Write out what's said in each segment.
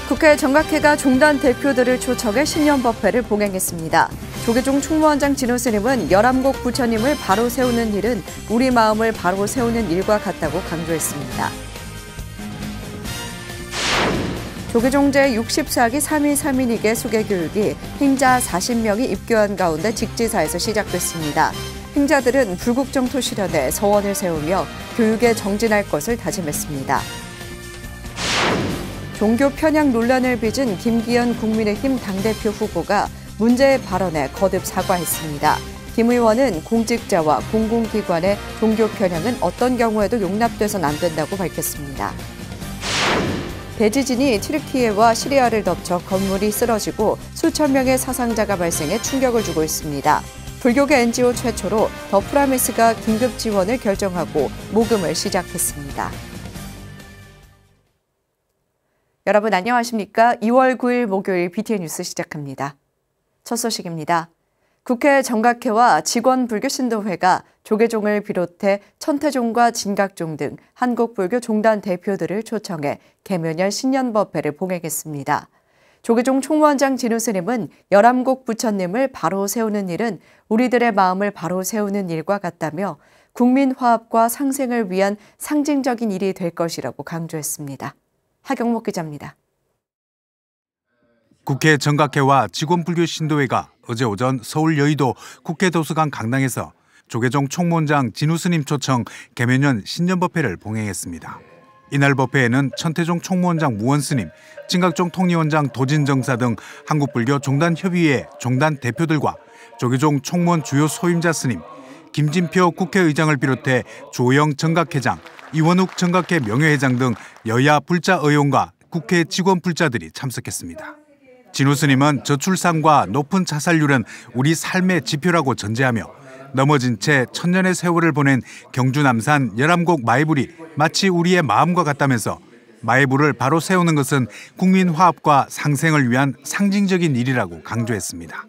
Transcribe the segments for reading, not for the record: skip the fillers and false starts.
국회 정각회가 종단 대표들을 초청해 신년법회를 봉행했습니다. 조계종 총무원장 진호 스님은 열암곡 부처님을 바로 세우는 일은 우리 마음을 바로 세우는 일과 같다고 강조했습니다. 조계종 제64기 3.1 수계교육이 행자 40명이 입교한 가운데 직지사에서 시작됐습니다. 행자들은 불국정토 실현에 서원을 세우며 교육에 정진할 것을 다짐했습니다. 종교 편향 논란을 빚은 김기현 국민의힘 당대표 후보가 문제의 발언에 거듭 사과했습니다. 김 의원은 공직자와 공공기관의 종교 편향은 어떤 경우에도 용납돼선 안 된다고 밝혔습니다. 대지진이 튀르키예와 시리아를 덮쳐 건물이 쓰러지고 수천 명의 사상자가 발생해 충격을 주고 있습니다. 불교계 NGO 최초로 더 프라미스가 긴급 지원을 결정하고 모금을 시작했습니다. 여러분 안녕하십니까? 2월 9일 목요일 BTN 뉴스 시작합니다. 첫 소식입니다. 국회 정각회와 직원불교신도회가 조계종을 비롯해 천태종과 진각종 등 한국불교 종단 대표들을 초청해 개묘년 신년법회를 봉행했습니다. 조계종 총무원장 진호 스님은 열암곡 부처님을 바로 세우는 일은 우리들의 마음을 바로 세우는 일과 같다며 국민 화합과 상생을 위한 상징적인 일이 될 것이라고 강조했습니다. 하경목 기자입니다. 국회 정각회와 직원불교신도회가 어제 오전 서울 여의도 국회도서관 강당에서 조계종 총무원장 진호 스님 초청 개묘년 신년법회를 봉행했습니다. 이날 법회에는 천태종 총무원장 무원 스님, 진각종 통리원장 도진정사 등 한국불교 종단협의회 종단 대표들과 조계종 총무원 주요 소임자 스님, 김진표 국회의장을 비롯해 조영 정각회장, 이원욱 정각회 명예회장 등 여야 불자 의원과 국회 직원 불자들이 참석했습니다. 진호 스님은 저출산과 높은 자살률은 우리 삶의 지표라고 전제하며 넘어진 채 천년의 세월을 보낸 경주 남산 열암곡 마이불이 마치 우리의 마음과 같다면서 마이불을 바로 세우는 것은 국민 화합과 상생을 위한 상징적인 일이라고 강조했습니다.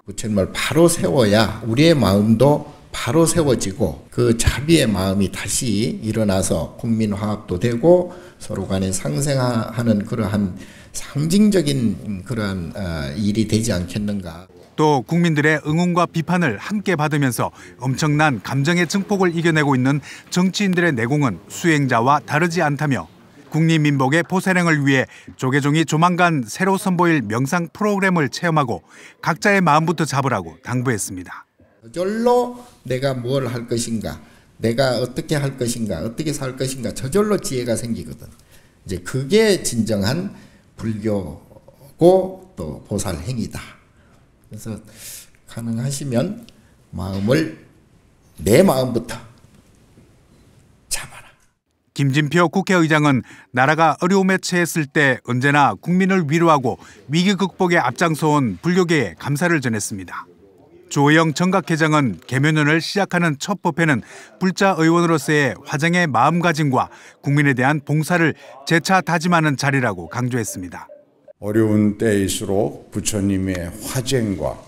부처님을 바로 세워야 우리의 마음도 바로 세워지고 그 자비의 마음이 다시 일어나서 국민 화합도 되고 서로 간에 상생하는 그러한 상징적인 그러한 일이 되지 않겠는가. 또 국민들의 응원과 비판을 함께 받으면서 엄청난 감정의 증폭을 이겨내고 있는 정치인들의 내공은 수행자와 다르지 않다며 국립민복의 보살행을 위해 조계종이 조만간 새로 선보일 명상 프로그램을 체험하고 각자의 마음부터 잡으라고 당부했습니다. 저절로 내가 뭘 할 것인가, 내가 어떻게 할 것인가, 어떻게 살 것인가 저절로 지혜가 생기거든. 이제 그게 진정한 불교고 또 보살 행위다. 그래서 가능하시면 마음을 내 마음부터 잡아라. 김진표 국회의장은 나라가 어려움에 처했을 때 언제나 국민을 위로하고 위기 극복에 앞장서온 불교계에 감사를 전했습니다. 조영 정각회장은 개묘년을 시작하는 첫 법회는 불자 의원으로서의 화정의 마음가짐과 국민에 대한 봉사를 재차 다짐하는 자리라고 강조했습니다. 어려운 때일수록 부처님의 화쟁과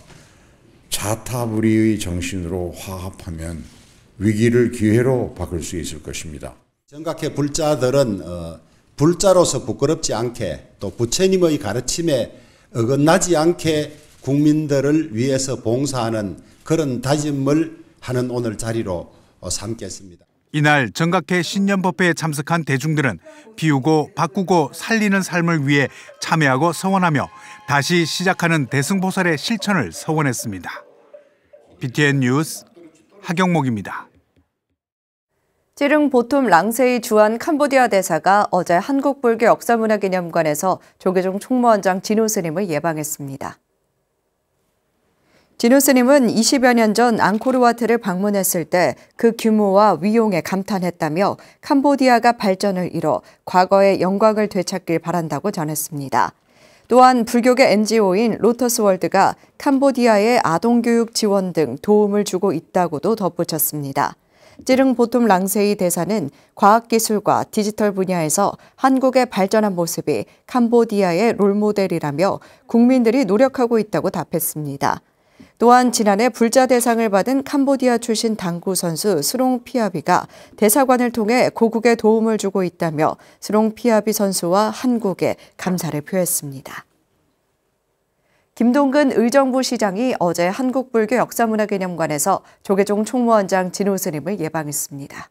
자타불이의 정신으로 화합하면 위기를 기회로 바꿀 수 있을 것입니다. 정각회 불자들은 불자로서 부끄럽지 않게 또 부처님의 가르침에 어긋나지 않게 국민들을 위해서 봉사하는 그런 다짐을 하는 오늘 자리로 삼겠습니다. 이날 정각회 신년법회에 참석한 대중들은 비우고 바꾸고 살리는 삶을 위해 참여하고 서원하며 다시 시작하는 대승보살의 실천을 서원했습니다. BTN 뉴스 하경목입니다. 찌릉 보톰 랑세이 주한 캄보디아 대사가 어제 한국불교 역사문화기념관에서 조계종 총무원장 진호 스님을 예방했습니다. 진호 스님은 20여 년 전 앙코르와트를 방문했을 때 그 규모와 위용에 감탄했다며 캄보디아가 발전을 이뤄 과거의 영광을 되찾길 바란다고 전했습니다. 또한 불교계 NGO인 로터스월드가 캄보디아의 아동교육 지원 등 도움을 주고 있다고도 덧붙였습니다. 찌릉 보톰 랑세이 대사는 과학기술과 디지털 분야에서 한국의 발전한 모습이 캄보디아의 롤모델이라며 국민들이 노력하고 있다고 답했습니다. 또한 지난해 불자 대상을 받은 캄보디아 출신 당구 선수 스롱 피아비가 대사관을 통해 고국에 도움을 주고 있다며 스롱 피아비 선수와 한국에 감사를 표했습니다. 김동근 의정부 시장이 어제 한국불교 역사문화기념관에서 조계종 총무원장 진우 스님을 예방했습니다.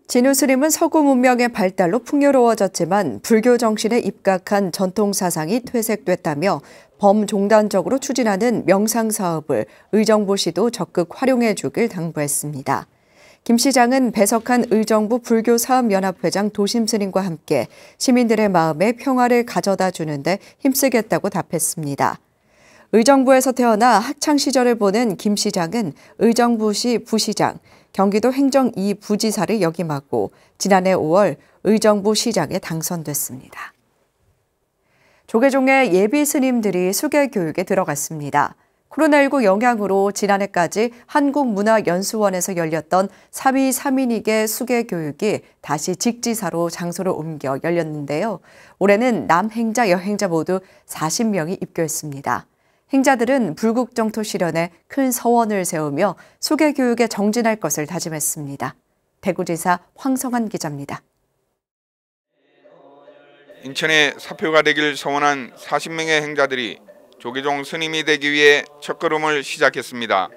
진우 스님은 서구 문명의 발달로 풍요로워졌지만 불교 정신에 입각한 전통 사상이 퇴색됐다며 범종단적으로 추진하는 명상 사업을 의정부시도 적극 활용해 주길 당부했습니다. 김 시장은 배석한 의정부 불교사업연합회장 도심 스님과 함께 시민들의 마음에 평화를 가져다 주는데 힘쓰겠다고 답했습니다. 의정부에서 태어나 학창 시절을 보낸 김 시장은 의정부시 부시장, 경기도 행정 2부지사를 역임하고 지난해 5월 의정부 시장에 당선됐습니다. 조계종의 예비 스님들이 수계 교육에 들어갔습니다. 코로나19 영향으로 지난해까지 한국문화연수원에서 열렸던 3위 3인에게 수계 교육이 다시 직지사로 장소를 옮겨 열렸는데요. 올해는 남행자, 여행자 모두 40명이 입교했습니다. 행자들은 불국정토 실현에 큰 서원을 세우며 수계 교육에 정진할 것을 다짐했습니다. 대구지사 황성환 기자입니다. 인천에 사표가 되길 서원한 40명의 행자들이 조계종 스님이 되기 위해 첫걸음을 시작했습니다.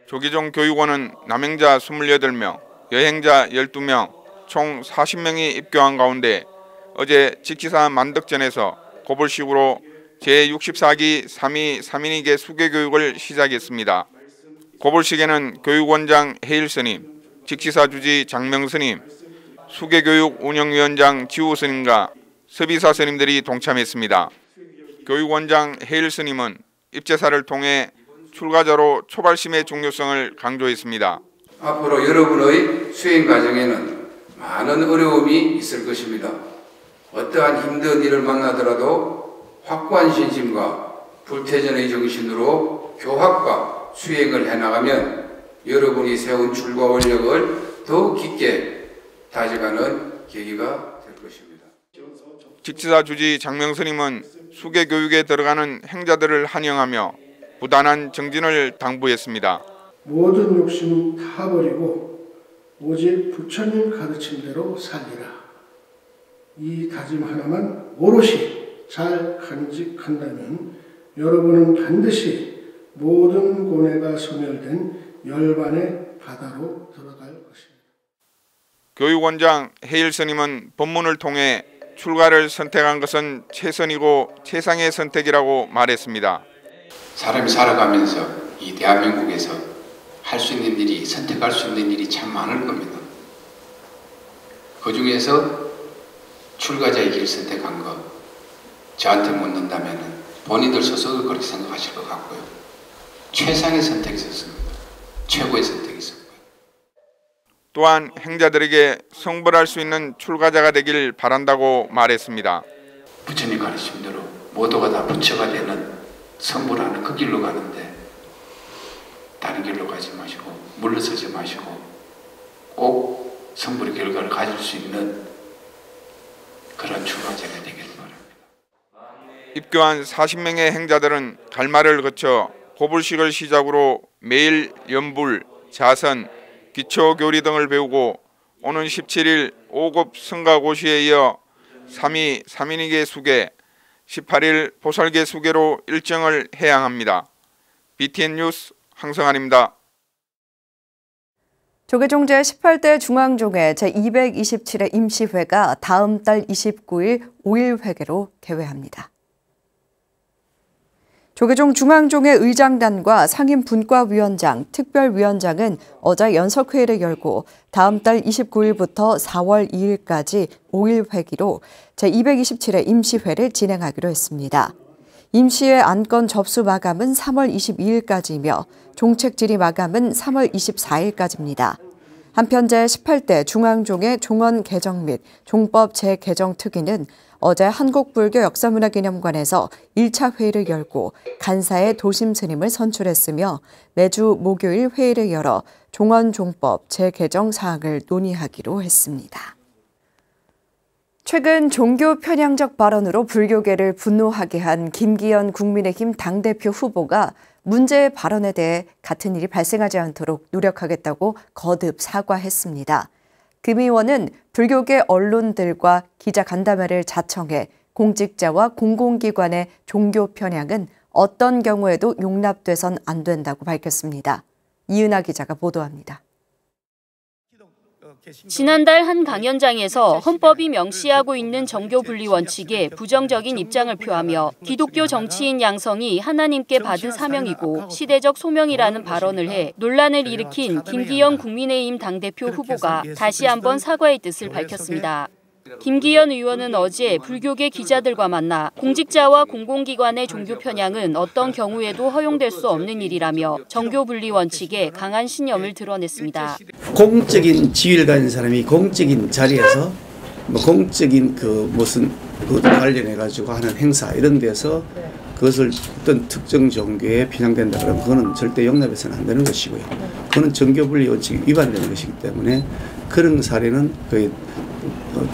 조계종 교육원은 남행자 28명, 여행자 12명, 총 40명이 입교한 가운데 어제 직지사 만덕전에서 고불식으로 제64기 3위 3인에게 수계교육을 시작했습니다. 고불식에는 교육원장 해일 스님, 직지사 주지 장명 스님, 수계교육 운영위원장 지우 스님과 서비사 스님들이 동참했습니다. 교육원장 해일 스님은 입제사를 통해 출가자로 초발심의 중요성을 강조했습니다. 앞으로 여러분의 수행 과정에는 많은 어려움이 있을 것입니다. 어떠한 힘든 일을 만나더라도 확고한 신심과 불태전의 정신으로 교학과 수행을 해나가면 여러분이 세운 줄과 원력을 더욱 깊게 다져가는 계기가 될 것입니다. 직지사 주지 장명 스님은 수계 교육에 들어가는 행자들을 환영하며 부단한 정진을 당부했습니다. 모든 욕심 다 버리고 오직 부처님 가르침대로 살리라. 이 다짐 하나만 오롯이 잘 간직한다면 여러분은 반드시 모든 고뇌가 소멸된 열반의 바다로 들어갈 것입니다. 교육원장 해일 스님은 법문을 통해 출가를 선택한 것은 최선이고 최상의 선택이라고 말했습니다. 사람이 살아가면서 이 대한민국에서 할 수 있는 일이, 선택할 수 있는 일이 참 많을 겁니다. 그 중에서 출가자의 길 선택한 것, 저한테 묻는다면 본인들 스스로 그렇게 생각하실 것 같고요. 최상의 선택이 있었습니다. 최고의 선택이 있었고요. 또한 행자들에게 성불할 수 있는 출가자가 되길 바란다고 말했습니다. 부처님 가르침대로 모두가 다 부처가 되는 성불하는 그 길로 가는데 다른 길로 가지 마시고 물러서지 마시고 꼭 성불의 결과를 가질 수 있는 그런 출가자가 되길 바랍니다. 입교한 40명의 행자들은 갈마를 거쳐 고불식을 시작으로 매일 연불, 자선, 기초교리 등을 배우고 오는 17일 5급 성가고시에 이어 3위 3인에게 수계, 18일 보살계 수계로 일정을 해양합니다. BTN 뉴스 황성환입니다. 조계종 제18대 중앙종회 제227회 임시회가 다음 달 29일 5일 회계로 개회합니다. 조계종 중앙종회 의장단과 상임분과위원장, 특별위원장은 어제 연석회의를 열고 다음 달 29일부터 4월 2일까지 5일 회기로 제227회 임시회를 진행하기로 했습니다. 임시회 안건 접수 마감은 3월 22일까지이며 종책 질의 마감은 3월 24일까지입니다. 한편 제18대 중앙종회 종원 개정 및 종법 재개정 특위는 어제 한국불교 역사문화기념관에서 1차 회의를 열고 간사의 도심 스님을 선출했으며 매주 목요일 회의를 열어 종원 종법 재개정 사항을 논의하기로 했습니다. 최근 종교 편향적 발언으로 불교계를 분노하게 한 김기현 국민의힘 당대표 후보가 문제의 발언에 대해 같은 일이 발생하지 않도록 노력하겠다고 거듭 사과했습니다. 금 의원은 불교계 언론들과 기자간담회를 자청해 공직자와 공공기관의 종교 편향은 어떤 경우에도 용납돼선 안 된다고 밝혔습니다. 이은하 기자가 보도합니다. 지난달 한 강연장에서 헌법이 명시하고 있는 정교 분리 원칙에 부정적인 입장을 표하며 기독교 정치인 양성이 하나님께 받은 사명이고 시대적 소명이라는 발언을 해 논란을 일으킨 김기현 국민의힘 당대표 후보가 다시 한번 사과의 뜻을 밝혔습니다. 김기현 의원은 어제 불교계 기자들과 만나 공직자와 공공기관의 종교 편향은 어떤 경우에도 허용될 수 없는 일이라며 정교 분리 원칙에 강한 신념을 드러냈습니다. 공적인 지위를 가진 사람이 공적인 자리에서 공적인 무슨 관련해 가지고 하는 행사 이런 데서 그것을 어떤 특정 종교에 편향된다 그러면 그거는 절대 용납해서는 안 되는 것이고요. 그거는 정교 분리 원칙이 위반되는 것이기 때문에 그런 사례는 거의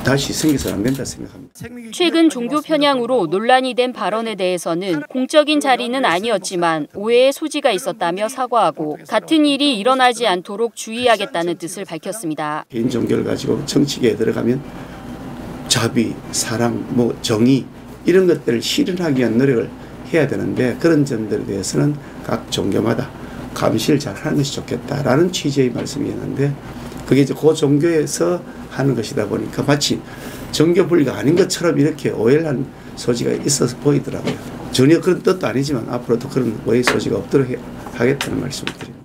다시 생겨서는 안 된다 생각합니다. 최근 종교 편향으로 논란이 된 발언에 대해서는 공적인 자리는 아니었지만 오해의 소지가 있었다며 사과하고 같은 일이 일어나지 않도록 주의하겠다는 뜻을 밝혔습니다. 개인 종교를 가지고 정치계에 들어가면 자비, 사랑, 정의 이런 것들을 실현하기 위한 노력을 해야 되는데 그런 점들에 대해서는 각 종교마다 감시를 잘 하는 것이 좋겠다라는 취지의 말씀이었는데 그게 이제 그 종교에서 하는 것이다 보니까 마치 정교 분리가 아닌 것처럼 이렇게 오해를 한 소지가 있어서 보이더라고요. 전혀 그런 뜻도 아니지만 앞으로도 그런 오해 소지가 없도록 하겠다는 말씀을 드립니다.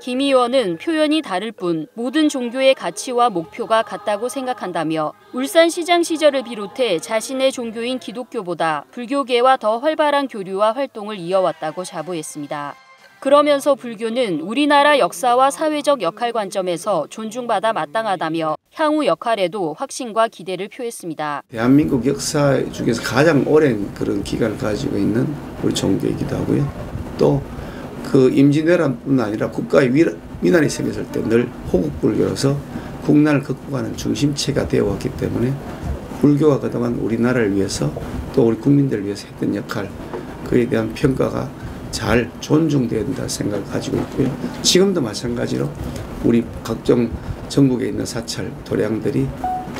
김 의원은 표현이 다를 뿐 모든 종교의 가치와 목표가 같다고 생각한다며 울산시장 시절을 비롯해 자신의 종교인 기독교보다 불교계와 더 활발한 교류와 활동을 이어왔다고 자부했습니다. 그러면서 불교는 우리나라 역사와 사회적 역할 관점에서 존중받아 마땅하다며 향후 역할에도 확신과 기대를 표했습니다. 대한민국 역사 중에서 가장 오랜 그런 기간을 가지고 있는 우리 종교이기도 하고요. 또 그 임진왜란뿐 아니라 국가의 위난이 생겼을 때 늘 호국불교로서 국난을 극복하는 중심체가 되어왔기 때문에 불교가 그동안 우리나라를 위해서 또 우리 국민들을 위해서 했던 역할 그에 대한 평가가 잘 존중된다 생각을 가지고 있고요. 지금도 마찬가지로 우리 각종 전국에 있는 사찰, 도량들이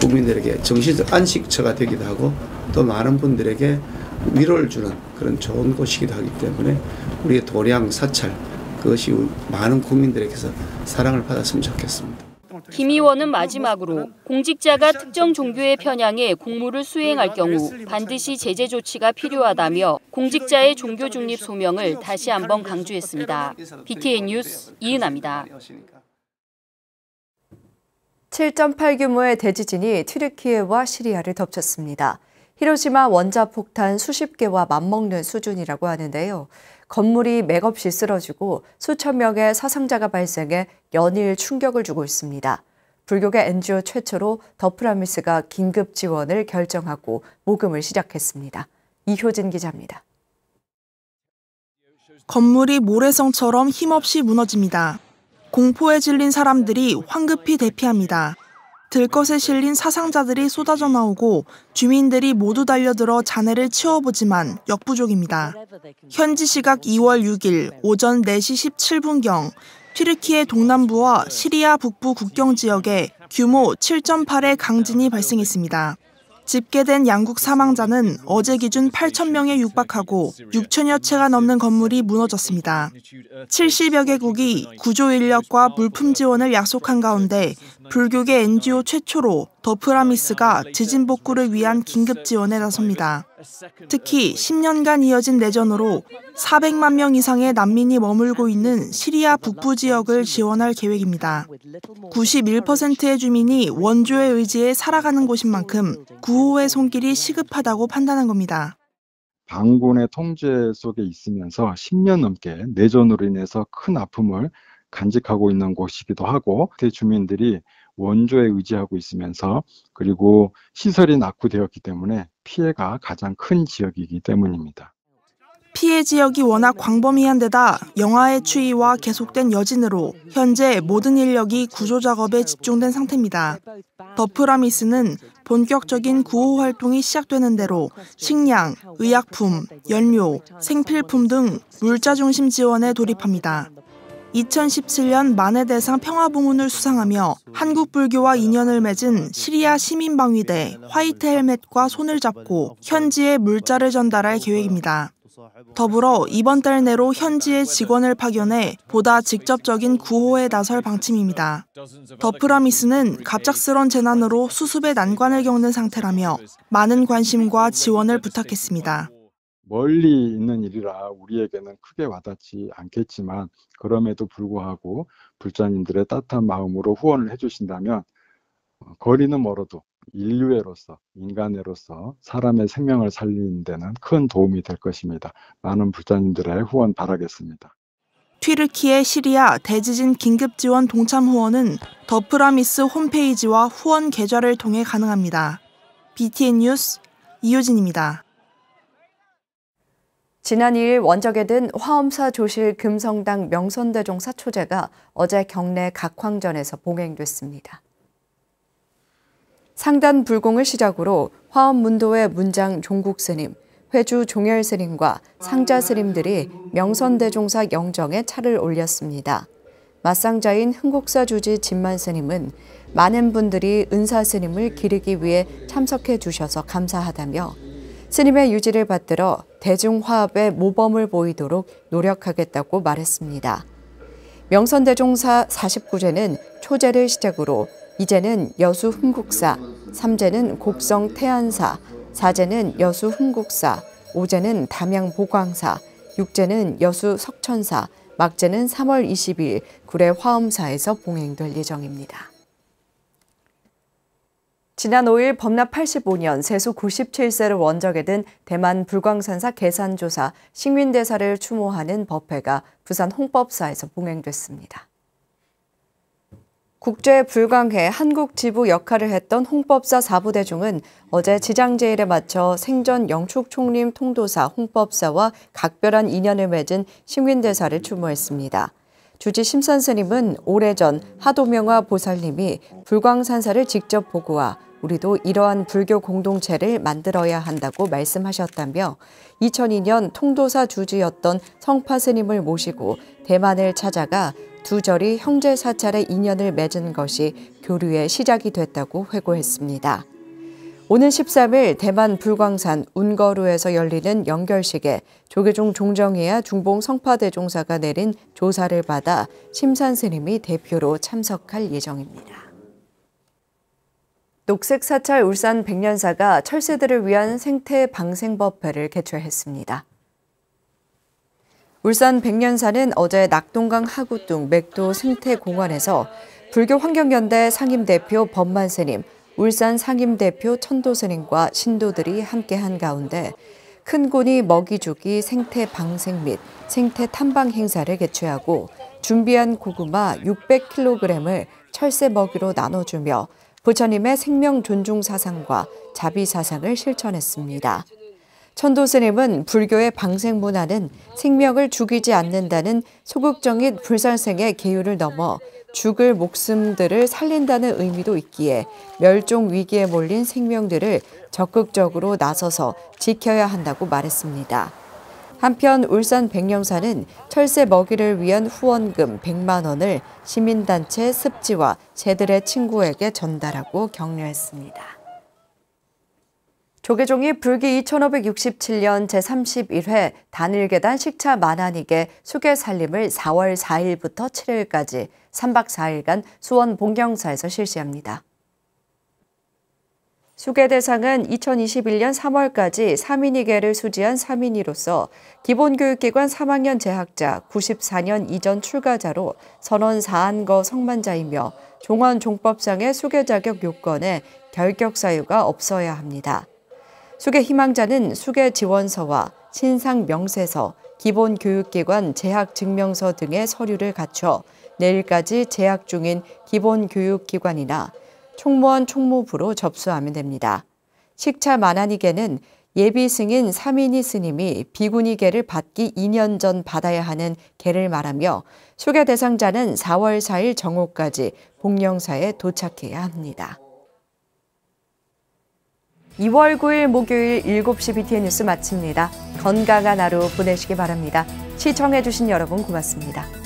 국민들에게 정신적 안식처가 되기도 하고 또 많은 분들에게 위로를 주는 그런 좋은 곳이기도 하기 때문에 우리의 도량, 사찰 그것이 많은 국민들에게서 사랑을 받았으면 좋겠습니다. 김 의원은 마지막으로 공직자가 특정 종교의 편향에 공무를 수행할 경우 반드시 제재 조치가 필요하다며 공직자의 종교 중립 소명을 다시 한번 강조했습니다. BTN 뉴스 이은하입니다. 7.8 규모의 대지진이 튀르키예와 시리아를 덮쳤습니다. 히로시마 원자폭탄 수십 개와 맞먹는 수준이라고 하는데요. 건물이 맥없이 쓰러지고 수천 명의 사상자가 발생해 연일 충격을 주고 있습니다. 불교계 NGO 최초로 더 프라미스가 긴급 지원을 결정하고 모금을 시작했습니다. 이효진 기자입니다. 건물이 모래성처럼 힘없이 무너집니다. 공포에 질린 사람들이 황급히 대피합니다. 들것에 실린 사상자들이 쏟아져 나오고 주민들이 모두 달려들어 잔해를 치워보지만 역부족입니다. 현지 시각 2월 6일 오전 4시 17분경 튀르키예 동남부와 시리아 북부 국경 지역에 규모 7.8의 강진이 발생했습니다. 집계된 양국 사망자는 어제 기준 8,000명에 육박하고 6천여 채가 넘는 건물이 무너졌습니다. 70여 개국이 구조 인력과 물품 지원을 약속한 가운데 불교계 NGO 최초로 더 프라미스가 지진 복구를 위한 긴급 지원에 나섭니다. 특히 10년간 이어진 내전으로 400만 명 이상의 난민이 머물고 있는 시리아 북부 지역을 지원할 계획입니다. 91%의 주민이 원조의 의지에 살아가는 곳인 만큼 구호의 손길이 시급하다고 판단한 겁니다. 반군의 통제 속에 있으면서 10년 넘게 내전으로 인해서 큰 아픔을 간직하고 있는 곳이기도 하고 주민들이 원조에 의지하고 있으면서 그리고 시설이 낙후되었기 때문에 피해가 가장 큰 지역이기 때문입니다. 피해 지역이 워낙 광범위한 데다 영하의 추위와 계속된 여진으로 현재 모든 인력이 구조 작업에 집중된 상태입니다. 더 프라미스는 본격적인 구호 활동이 시작되는 대로 식량, 의약품, 연료, 생필품 등 물자 중심 지원에 돌입합니다. 2017년 만해 대상 평화봉훈을 수상하며 한국 불교와 인연을 맺은 시리아 시민방위대 화이트 헬멧과 손을 잡고 현지에 물자를 전달할 계획입니다. 더불어 이번 달 내로 현지에 직원을 파견해 보다 직접적인 구호에 나설 방침입니다. 더 프라미스는 갑작스런 재난으로 수습의 난관을 겪는 상태라며 많은 관심과 지원을 부탁했습니다. 멀리 있는 일이라 우리에게는 크게 와닿지 않겠지만 그럼에도 불구하고 불자님들의 따뜻한 마음으로 후원을 해주신다면 거리는 멀어도 인류애로서, 인간애로서 사람의 생명을 살리는 데는 큰 도움이 될 것입니다. 많은 불자님들의 후원 바라겠습니다. 튀르키예 시리아 대지진 긴급지원 동참 후원은 더 프라미스 홈페이지와 후원 계좌를 통해 가능합니다. BTN 뉴스 이효진입니다. 지난 2일 원적에 든 화엄사 조실 금성당 명선대종사 초제가 어제 경내 각황전에서 봉행됐습니다. 상단 불공을 시작으로 화엄문도의 문장 종국스님, 회주 종열스님과 상자스님들이 명선대종사 영정에 차를 올렸습니다. 맞상자인 흥국사 주지 진만스님은 많은 분들이 은사스님을 기리기 위해 참석해 주셔서 감사하다며 스님의 유지를 받들어 대중화합의 모범을 보이도록 노력하겠다고 말했습니다. 명선대종사 49제는 초제를 시작으로 2제는 여수 흥국사, 3제는 곡성 태안사, 4제는 여수 흥국사, 5제는 담양 보광사, 6제는 여수 석천사, 막제는 3월 20일 구례 화엄사에서 봉행될 예정입니다. 지난 5일 범납 85년 세수 97세를 원적에 든 대만 불광산사 계산조사 식민대사를 추모하는 법회가 부산 홍법사에서 봉행됐습니다. 국제 불광회 한국지부 역할을 했던 홍법사 4부대중은 어제 지장제일에 맞춰 생전 영축총림 통도사 홍법사와 각별한 인연을 맺은 식민대사를 추모했습니다. 주지 심선스님은 오래전 하도명화 보살님이 불광산사를 직접 보고와 우리도 이러한 불교 공동체를 만들어야 한다고 말씀하셨다며 2002년 통도사 주지였던 성파스님을 모시고 대만을 찾아가 두 절이 형제 사찰의 인연을 맺은 것이 교류의 시작이 됐다고 회고했습니다. 오는 13일 대만 불광산 운거루에서 열리는 연결식에 조계종 종정이야 중봉 성파대종사가 내린 조사를 받아 심산스님이 대표로 참석할 예정입니다. 녹색사찰 울산 백년사가 철새들을 위한 생태 방생법회를 개최했습니다. 울산 백년사는 어제 낙동강 하구뚱 맥도 생태공원에서 불교 환경연대 상임대표 법만스님, 울산 상임대표 천도스님과 신도들이 함께한 가운데 큰고니 먹이주기 생태 방생 및 생태 탐방 행사를 개최하고 준비한 고구마 600kg을 철새 먹이로 나눠주며 부처님의 생명 존중 사상과 자비 사상을 실천했습니다. 천도스님은 불교의 방생 문화는 생명을 죽이지 않는다는 소극적인 불살생의 계율을 넘어 죽을 목숨들을 살린다는 의미도 있기에 멸종 위기에 몰린 생명들을 적극적으로 나서서 지켜야 한다고 말했습니다. 한편 울산 백령사는 철새 먹이를 위한 후원금 100만 원을 시민단체 습지와 새들의 친구에게 전달하고 격려했습니다. 조계종이 불기 2567년 제31회 단일계단 식차 만안익의 수계살림을 4월 4일부터 7일까지 3박 4일간 수원 봉경사에서 실시합니다. 수계 대상은 2021년 3월까지 3인위계를 수지한 3인위로서 기본교육기관 3학년 재학자, 94년 이전 출가자로 선원 사안거 성만자이며 종원 종법상의 수계 자격 요건에 결격 사유가 없어야 합니다. 수계 희망자는 수계 지원서와 신상 명세서, 기본교육기관 재학 증명서 등의 서류를 갖춰 내일까지 재학 중인 기본교육기관이나 총무원 총무부로 접수하면 됩니다. 식차 만안익에는 예비 승인 사민희 스님이 비구니 개를 받기 2년 전 받아야 하는 개를 말하며 소개 대상자는 4월 4일 정오까지 복령사에 도착해야 합니다. 2월 9일 목요일 7시 BTN 뉴스 마칩니다. 건강한 하루 보내시기 바랍니다. 시청해주신 여러분 고맙습니다.